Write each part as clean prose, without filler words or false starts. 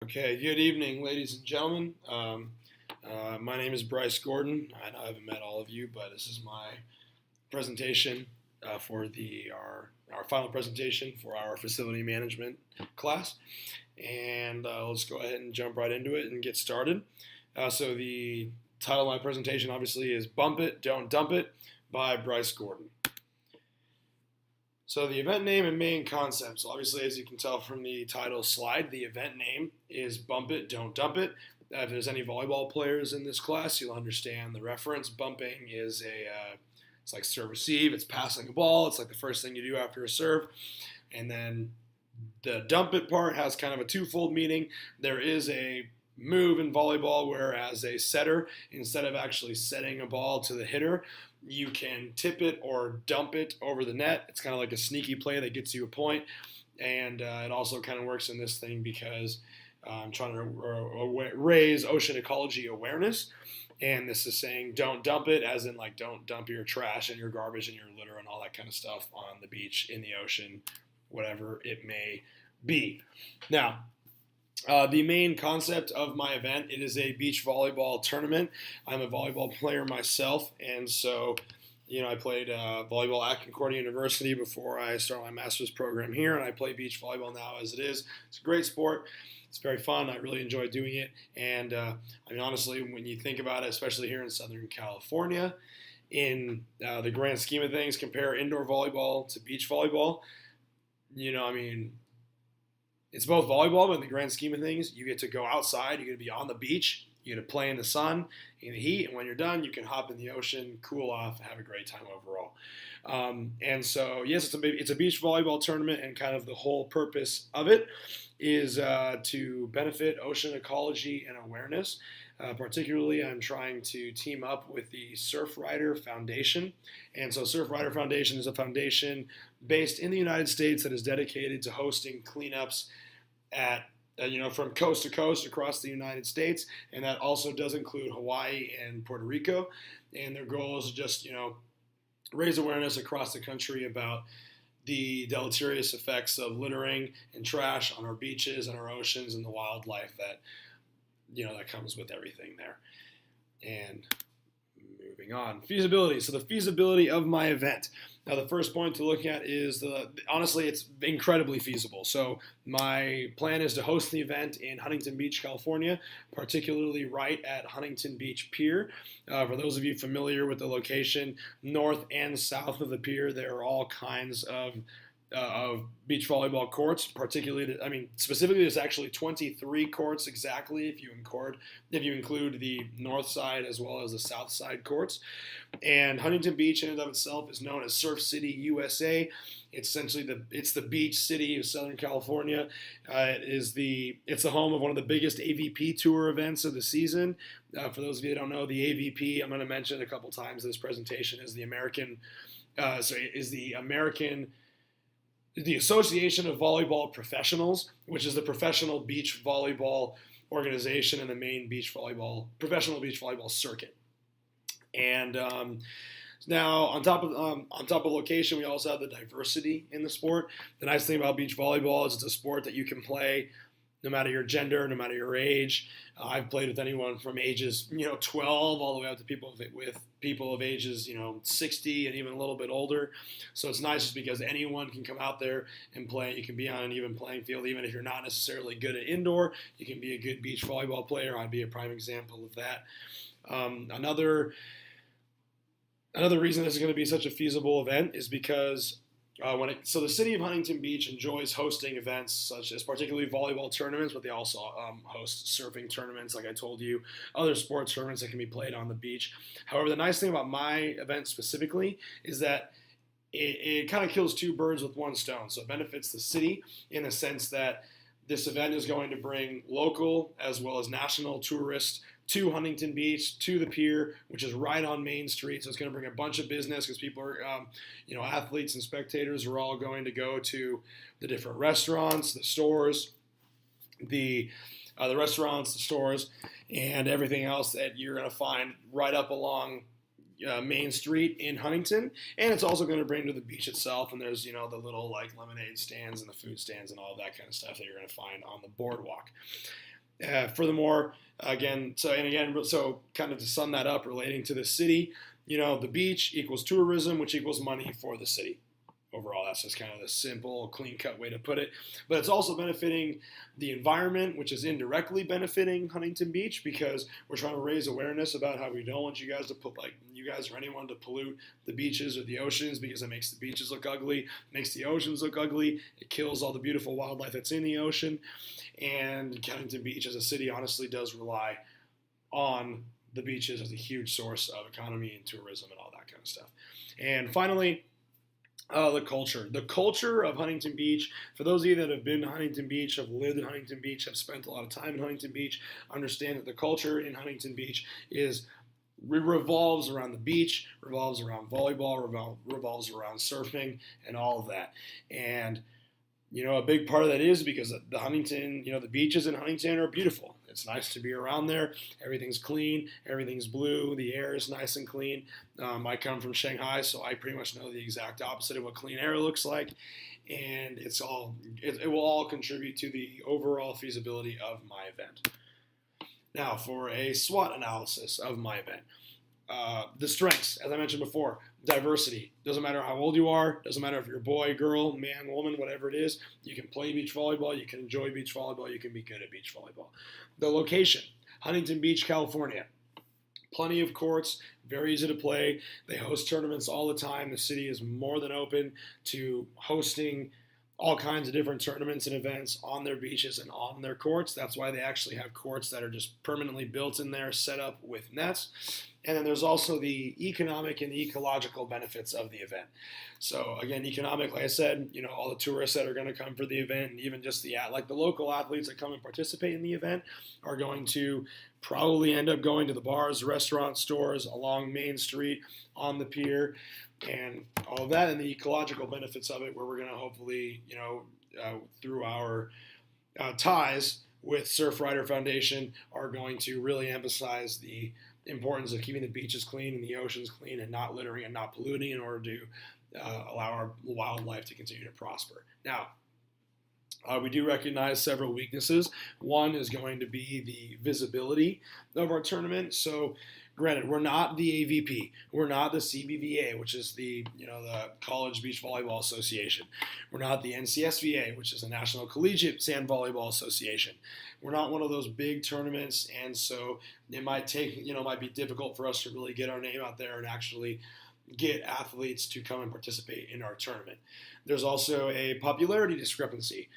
Okay, good evening, ladies and gentlemen. My name is Bryce Gordon. I know I haven't met all of you, but this is my presentation for our final presentation for our facility management class. And let's go ahead and jump right into it and get started. So the title of my presentation obviously is "Bump It, Don't Dump It" by Bryce Gordon. So the event name and main concept. So obviously, as you can tell from the title slide, the event name is Bump It, Don't Dump It. If there's any volleyball players in this class, you'll understand the reference. Bumping is it's like serve receive. It's passing a ball. It's like the first thing you do after a serve. And then the dump it part has kind of a twofold meaning. There is a move in volleyball where as a setter, instead of actually setting a ball to the hitter, you can tip it or dump it over the net. It's kind of like a sneaky play that gets you a point. And it also kind of works in this thing because I'm trying to raise ocean ecology awareness. And this is saying don't dump it, as in like don't dump your trash and your garbage and your litter and all that kind of stuff on the beach, in the ocean, whatever it may be. Now, the main concept of my event, it is a beach volleyball tournament. I'm a volleyball player myself, and so I played volleyball at Concordia University before I started my master's program here, and I play beach volleyball now as it is. It's a great sport. It's very fun. I really enjoy doing it, and honestly, when you think about it, especially here in Southern California, in the grand scheme of things, compare indoor volleyball to beach volleyball. It's both volleyball, but in the grand scheme of things, you get to go outside, you get to be on the beach, you get to play in the sun, in the heat, and when you're done, you can hop in the ocean, cool off, have a great time overall. And so, yes, it's a beach volleyball tournament, and kind of the whole purpose of it is to benefit ocean ecology and awareness. Particularly, I'm trying to team up with the Surfrider Foundation. And so, Surfrider Foundation is a foundation based in the United States that is dedicated to hosting cleanups at from coast to coast across the United States, and that also does include Hawaii and Puerto Rico. And their goal is to just raise awareness across the country about the deleterious effects of littering and trash on our beaches and our oceans and the wildlife that that comes with everything there. And moving on, feasibility. So the feasibility of my event. Now, the first point to look at is honestly, it's incredibly feasible. So my plan is to host the event in Huntington Beach, California, particularly right at Huntington Beach Pier. For those of you familiar with the location, north and south of the pier, there are all kinds of beach volleyball courts. Specifically, there's actually 23 courts exactly if you include the north side as well as the south side courts. And Huntington Beach in and of itself is known as Surf City, USA. It's essentially the beach city of Southern California. It's the home of one of the biggest AVP tour events of the season. For those of you that don't know, the AVP, I'm going to mention a couple times in this presentation, is the Association of Volleyball Professionals, which is the professional beach volleyball organization and the main professional beach volleyball circuit. And now, on top of location, we also have the diversity in the sport. The nice thing about beach volleyball is it's a sport that you can play no matter your gender, no matter your age. I've played with anyone from ages 12 all the way up to people of ages 60 and even a little bit older. So it's nice just because anyone can come out there and play. You can be on an even playing field, even if you're not necessarily good at indoor. You can be a good beach volleyball player. I'd be a prime example of that. Another reason this is going to be such a feasible event is because so the city of Huntington Beach enjoys hosting events such as particularly volleyball tournaments, but they also host surfing tournaments, like I told you, other sports tournaments that can be played on the beach. However, the nice thing about my event specifically is that it kind of kills two birds with one stone. So it benefits the city in the sense that this event is going to bring local as well as national tourists to Huntington Beach, to the pier, which is right on Main Street. So it's going to bring a bunch of business because people are, athletes and spectators are all going to go to the different restaurants, the stores, the restaurants, the stores, and everything else that you're going to find right up along Main Street in Huntington. And it's also going to bring to the beach itself. And there's, the little like lemonade stands and the food stands and all that kind of stuff that you're going to find on the boardwalk. Furthermore, so kind of to sum that up, relating to the city, the beach equals tourism, which equals money for the city. Overall, that's just kind of the simple, clean-cut way to put it. But it's also benefiting the environment, which is indirectly benefiting Huntington Beach, because we're trying to raise awareness about how we don't want you guys or anyone to pollute the beaches or the oceans, because it makes the beaches look ugly, makes the oceans look ugly, it kills all the beautiful wildlife that's in the ocean. And Huntington Beach as a city honestly does rely on the beaches as a huge source of economy and tourism and all that kind of stuff. And finally, the culture. The culture of Huntington Beach, for those of you that have been to Huntington Beach, have lived in Huntington Beach, have spent a lot of time in Huntington Beach, understand that the culture in Huntington Beach revolves around the beach, revolves around volleyball, revolves around surfing, and all of that. And a big part of that is because the beaches in Huntington are beautiful. It's nice to be around there. Everything's clean. Everything's blue. The air is nice and clean. I come from Shanghai, so I pretty much know the exact opposite of what clean air looks like. And it will all contribute to the overall feasibility of my event. Now, for a SWOT analysis of my event. The strengths, as I mentioned before, diversity. Doesn't matter how old you are, doesn't matter if you're a boy, girl, man, woman, whatever it is. You can play beach volleyball, you can enjoy beach volleyball, you can be good at beach volleyball. The location, Huntington Beach, California. Plenty of courts, very easy to play. They host tournaments all the time. The city is more than open to hosting all kinds of different tournaments and events on their beaches and on their courts. That's why they actually have courts that are just permanently built in there, set up with nets. And then there's also the economic and the ecological benefits of the event. So again, economic, like I said, all the tourists that are going to come for the event, and even just the local athletes that come and participate in the event are going to probably end up going to the bars, restaurants, stores along Main Street, on the pier, and all of that, and the ecological benefits of it, where we're going to hopefully, through our ties with Surfrider Foundation, are going to really emphasize the importance of keeping the beaches clean and the oceans clean and not littering and not polluting in order to allow our wildlife to continue to prosper. Now, we do recognize several weaknesses. One is going to be the visibility of our tournament. So, granted, we're not the AVP. We're not the CBVA, which is the College Beach Volleyball Association. We're not the NCSVA, which is the National Collegiate Sand Volleyball Association. We're not one of those big tournaments, and so it might be difficult for us to really get our name out there and actually get athletes to come and participate in our tournament. There's also a popularity discrepancy.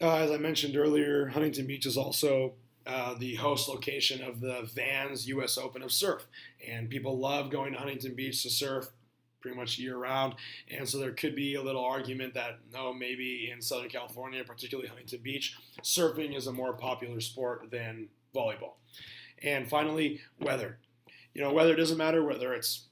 As I mentioned earlier, Huntington Beach is also the host location of the Vans U.S. Open of Surf. And people love going to Huntington Beach to surf pretty much year-round. And so there could be a little argument that, maybe in Southern California, particularly Huntington Beach, surfing is a more popular sport than volleyball. And finally, weather. Weather doesn't matter whether it's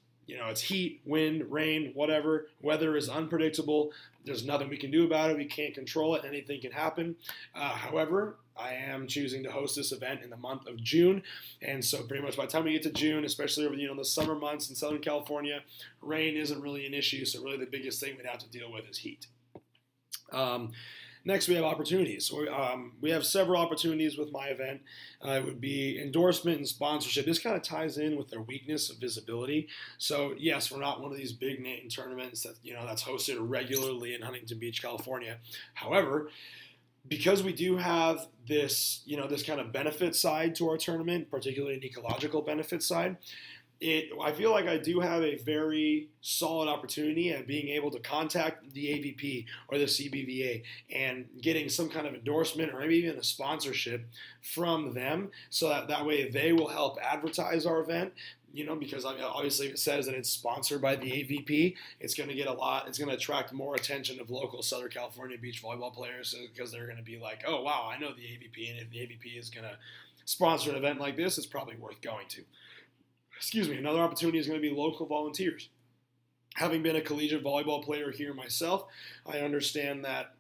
heat, wind, rain, whatever. Weather is unpredictable. There's nothing we can do about it. We can't control it. Anything can happen. However, I am choosing to host this event in the month of June. And so pretty much by the time we get to June, especially over the summer months in Southern California, rain isn't really an issue. So really the biggest thing we'd have to deal with is heat. Next, we have opportunities. So, we have several opportunities with my event. It would be endorsement and sponsorship. This kind of ties in with their weakness of visibility. So, yes, we're not one of these big name tournaments that that's hosted regularly in Huntington Beach, California. However, because we do have this kind of benefit side to our tournament, particularly an ecological benefit side, I feel like I do have a very solid opportunity at being able to contact the AVP or the CBVA and getting some kind of endorsement or maybe even a sponsorship from them, so that way they will help advertise our event. Because obviously if it says that it's sponsored by the AVP, it's going to attract more attention of local Southern California beach volleyball players, because they're going to be like, oh wow, I know the AVP, and if the AVP is going to sponsor an event like this, it's probably worth going to. Another opportunity is going to be local volunteers. Having been a collegiate volleyball player here myself, I understand that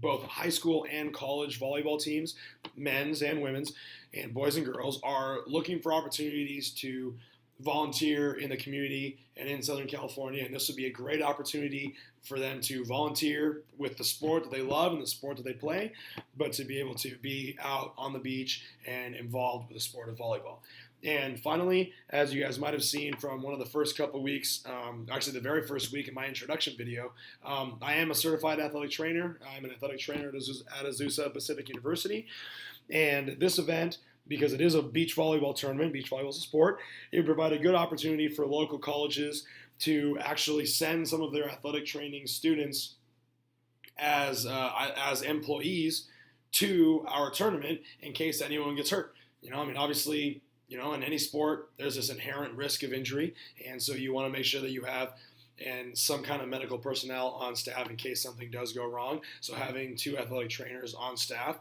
both high school and college volleyball teams, men's and women's, and boys and girls, are looking for opportunities to volunteer in the community and in Southern California, and this would be a great opportunity for them to volunteer with the sport that they love and the sport that they play, but to be able to be out on the beach and involved with the sport of volleyball. And finally, as you guys might have seen from one of the first couple weeks, actually the very first week in my introduction video, I am a certified athletic trainer. I'm an athletic trainer at Azusa Pacific University. And this event, because it is a beach volleyball tournament, beach volleyball is a sport, it would provide a good opportunity for local colleges to actually send some of their athletic training students as employees to our tournament in case anyone gets hurt. Obviously, in any sport, there's this inherent risk of injury, and so you want to make sure that you have some kind of medical personnel on staff in case something does go wrong. So having 2 athletic trainers on staff,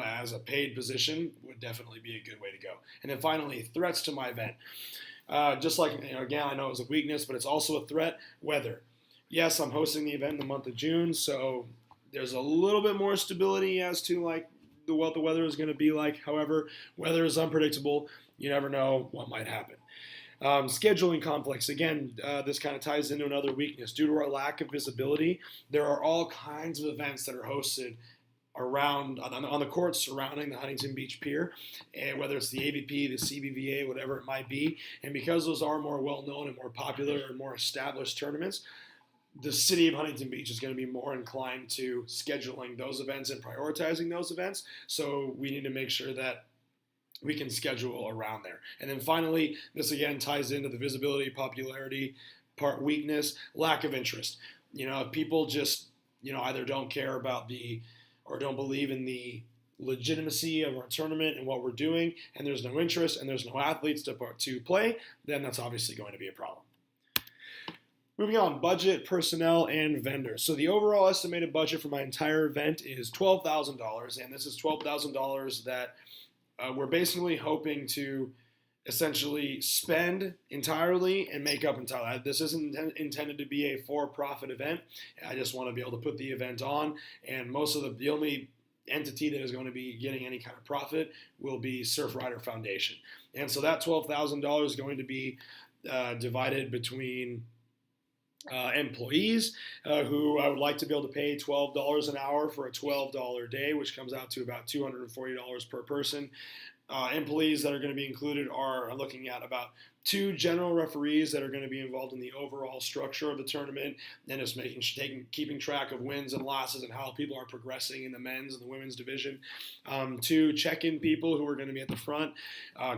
as a paid position would definitely be a good way to go. And then finally, threats to my event. Just like, again, I know it was a weakness, but it's also a threat. Weather. Yes, I'm hosting the event in the month of June, so there's a little bit more stability as to what the weather is going to be like. However, weather is unpredictable. You never know what might happen. Scheduling conflicts. Again, this kind of ties into another weakness. Due to our lack of visibility, there are all kinds of events that are hosted around on the courts surrounding the Huntington Beach Pier, and whether it's the AVP, the CBVA, whatever it might be. And because those are more well-known and more popular and more established tournaments, the city of Huntington Beach is going to be more inclined to scheduling those events and prioritizing those events. So we need to make sure that we can schedule around there. And then finally, this again ties into the visibility, popularity part, weakness, lack of interest. If people just, either don't care about or don't believe in the legitimacy of our tournament and what we're doing, and there's no interest and there's no athletes to play, then that's obviously going to be a problem. Moving on, budget, personnel, and vendors. So the overall estimated budget for my entire event is $12,000, and this is $12,000 that we're basically hoping to essentially spend entirely and make up entirely. This isn't intended to be a for-profit event. I just want to be able to put the event on, and most of the only entity that is going to be getting any kind of profit will be Surfrider Foundation. And so that $12,000 is going to be divided between employees who I would like to be able to pay $12 an hour for a $12 day, which comes out to about $240 per person. Employees that are going to be included are looking at about 2 general referees that are going to be involved in the overall structure of the tournament and just keeping track of wins and losses and how people are progressing in the men's and the women's division. 2 check-in people who are going to be at the front,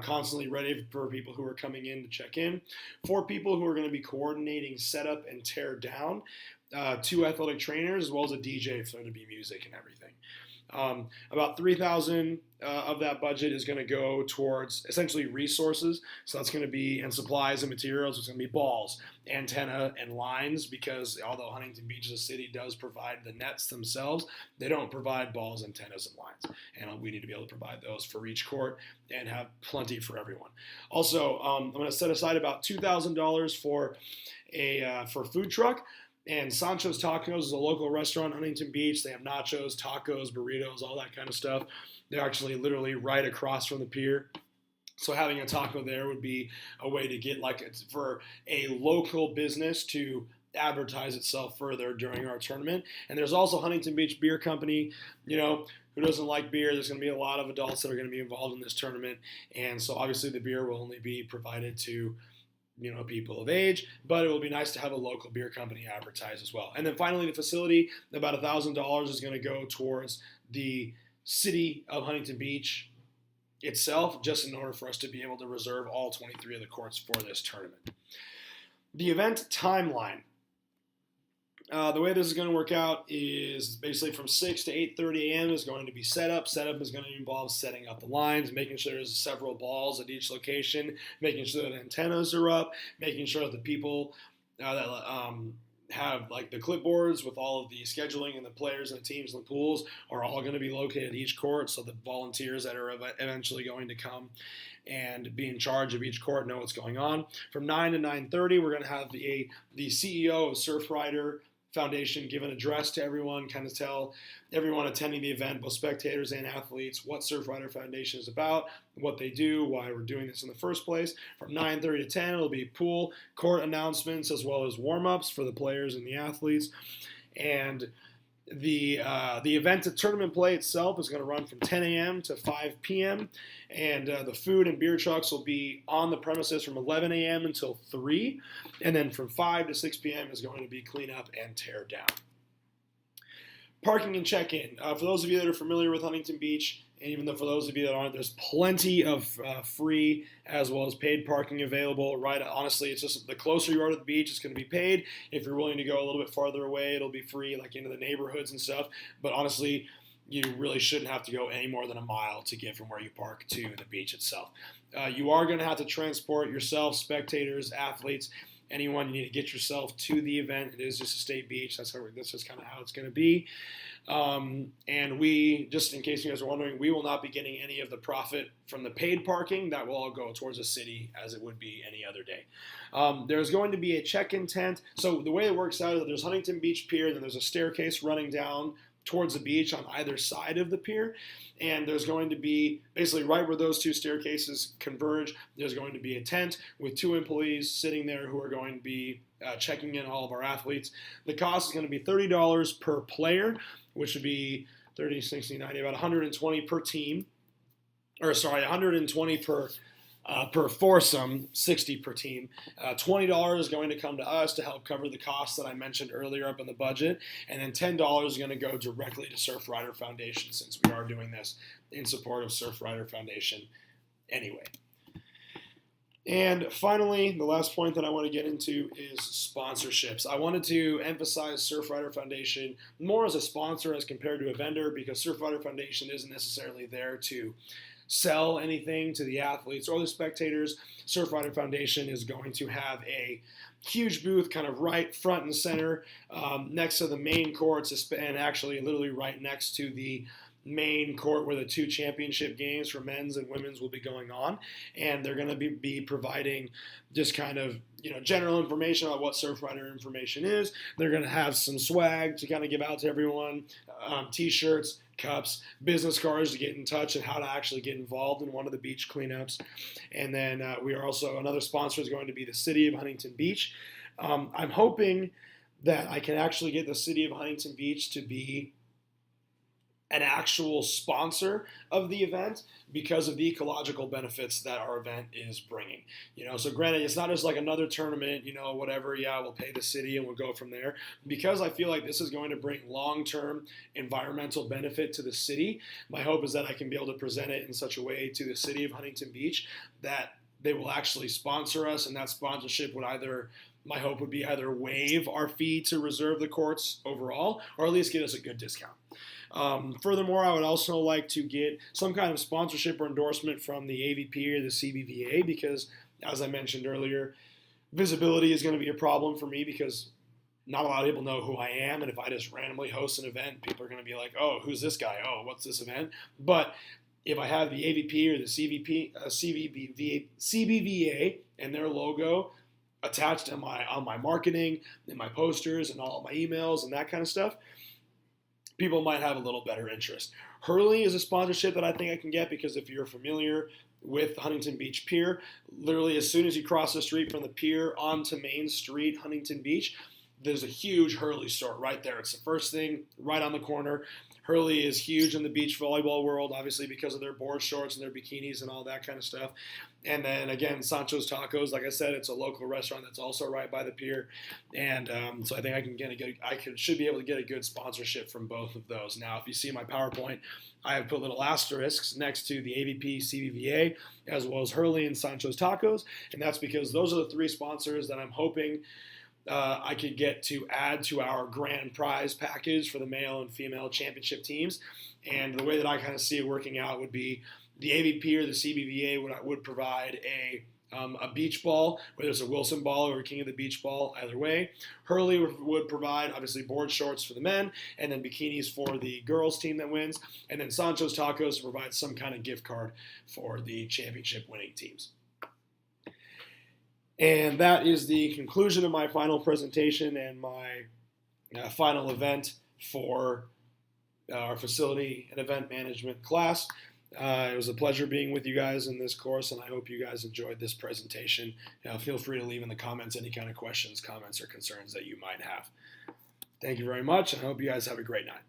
constantly ready for people who are coming in to check in. 4 people who are going to be coordinating setup and tear down. 2 athletic trainers, as well as a DJ for there to be music and everything. About $3,000 of that budget is going to go towards essentially resources. So that's going to be, and supplies and materials. It's going to be balls, antenna, and lines, because although Huntington Beach as a city does provide the nets themselves, they don't provide balls, antennas, and lines. And we need to be able to provide those for each court and have plenty for everyone. Also, I'm going to set aside about $2,000 for for food truck. And Sancho's Tacos is a local restaurant in Huntington Beach. They have nachos, tacos, burritos, all that kind of stuff. They're actually literally right across from the pier. So having a taco there would be a way to get for a local business to advertise itself further during our tournament. And there's also Huntington Beach Beer Company, who doesn't like beer. There's going to be a lot of adults that are going to be involved in this tournament. And so obviously the beer will only be provided to people of age, but it will be nice to have a local beer company advertise as well. And then finally, the facility, about $1,000 is going to go towards the city of Huntington Beach itself, just in order for us to be able to reserve all 23 of the courts for this tournament. The event timeline. The way this is going to work out is basically from 6 to 8:30 a.m. is going to be setup. Setup is going to involve setting up the lines, making sure there's several balls at each location, making sure that antennas are up, making sure that the people that have the clipboards with all of the scheduling and the players and the teams and the pools are all going to be located at each court, so the volunteers that are eventually going to come and be in charge of each court know what's going on. From 9 to 9:30, we're going to have the CEO of Surfrider Foundation give an address to everyone, kind of tell everyone attending the event, both spectators and athletes, what Surf Rider Foundation is about, what they do, why we're doing this in the first place. From 9:30 to 10, it'll be pool court announcements as well as warm-ups for the players and the athletes. And the event, the tournament play itself, is going to run from 10 a.m. to 5 p.m. And the food and beer trucks will be on the premises from 11 a.m. until 3. And then from 5 to 6 p.m. is going to be cleanup and tear down. Parking and check-in. For those of you that are familiar with Huntington Beach, and even though for those of you that aren't, there's plenty of free as well as paid parking available. Right? Honestly, it's just the closer you are to the beach, it's going to be paid. If you're willing to go a little bit farther away, it'll be free, like into the neighborhoods and stuff. But honestly, you really shouldn't have to go any more than a mile to get from where you park to the beach itself. You are going to have to transport yourself, spectators, athletes, anyone. You need to get yourself to the event. This is just a state beach. That's just kind of how it's going to be. And we, just in case you guys are wondering, we will not be getting any of the profit from the paid parking. That will all go towards the city as it would be any other day. There's going to be a check-in tent. So the way it works out is that there's Huntington Beach Pier, and then there's a staircase running down towards the beach on either side of the pier. And there's going to be, basically right where those two staircases converge, there's going to be a tent with 2 employees sitting there who are going to be checking in all of our athletes. The cost is going to be $30 per player, which would be 30, 60, 90, about 120 per team. Or sorry, 120 per foursome, 60 per team. $20 is going to come to us to help cover the costs that I mentioned earlier up in the budget, and then $10 is going to go directly to Surf Rider Foundation, since we are doing this in support of Surf Rider Foundation anyway. And finally, the last point that I want to get into is sponsorships. I wanted to emphasize Surf Rider Foundation more as a sponsor as compared to a vendor, because Surf Rider Foundation isn't necessarily there to sell anything to the athletes or the spectators. Surf Rider Foundation is going to have a huge booth kind of right front and center next to the main courts, and actually literally right next to the main court where the 2 championship games for men's and women's will be going on. And they're going to be providing just kind of, general information on what Surf Rider information is. They're going to have some swag to kind of give out to everyone, t-shirts, cups, business cards to get in touch and how to actually get involved in one of the beach cleanups. And then we are also, another sponsor is going to be the City of Huntington Beach. I'm hoping that I can actually get the City of Huntington Beach to be an actual sponsor of the event because of the ecological benefits that our event is bringing. So granted, it's not just like another tournament, whatever, we'll pay the city and we'll go from there. Because I feel like this is going to bring long-term environmental benefit to the city, my hope is that I can be able to present it in such a way to the City of Huntington Beach that they will actually sponsor us, and that sponsorship would my hope would be either waive our fee to reserve the courts overall, or at least get us a good discount. Furthermore, I would also like to get some kind of sponsorship or endorsement from the AVP or the CBVA, because, as I mentioned earlier, visibility is going to be a problem for me because not a lot of people know who I am, and if I just randomly host an event, people are going to be like, oh, who's this guy? Oh, what's this event? But if I have the AVP or the CBVA and their logo attached on my marketing and my posters and all of my emails and that kind of stuff, people might have a little better interest. Hurley is a sponsorship that I think I can get, because if you're familiar with Huntington Beach Pier, literally as soon as you cross the street from the pier onto Main Street, Huntington Beach, there's a huge Hurley store right there. It's the first thing right on the corner. Hurley is huge in the beach volleyball world, obviously because of their board shorts and their bikinis and all that kind of stuff. And then again, Sancho's Tacos, like I said, it's a local restaurant that's also right by the pier. And so I think should be able to get a good sponsorship from both of those. Now, if you see my PowerPoint, I have put little asterisks next to the AVP, CBVA, as well as Hurley and Sancho's Tacos. And that's because those are the 3 sponsors that I'm hoping I could get to add to our grand prize package for the male and female championship teams. And the way that I kind of see it working out would be the AVP or the CBVA would provide a beach ball, whether it's a Wilson ball or a King of the Beach ball, either way. Hurley would provide, obviously, board shorts for the men, and then bikinis for the girls team that wins. And then Sancho's Tacos provides some kind of gift card for the championship winning teams. And that is the conclusion of my final presentation and my final event for our facility and event management class. It was a pleasure being with you guys in this course, and I hope you guys enjoyed this presentation. Feel free to leave in the comments any kind of questions, comments, or concerns that you might have. Thank you very much, and I hope you guys have a great night.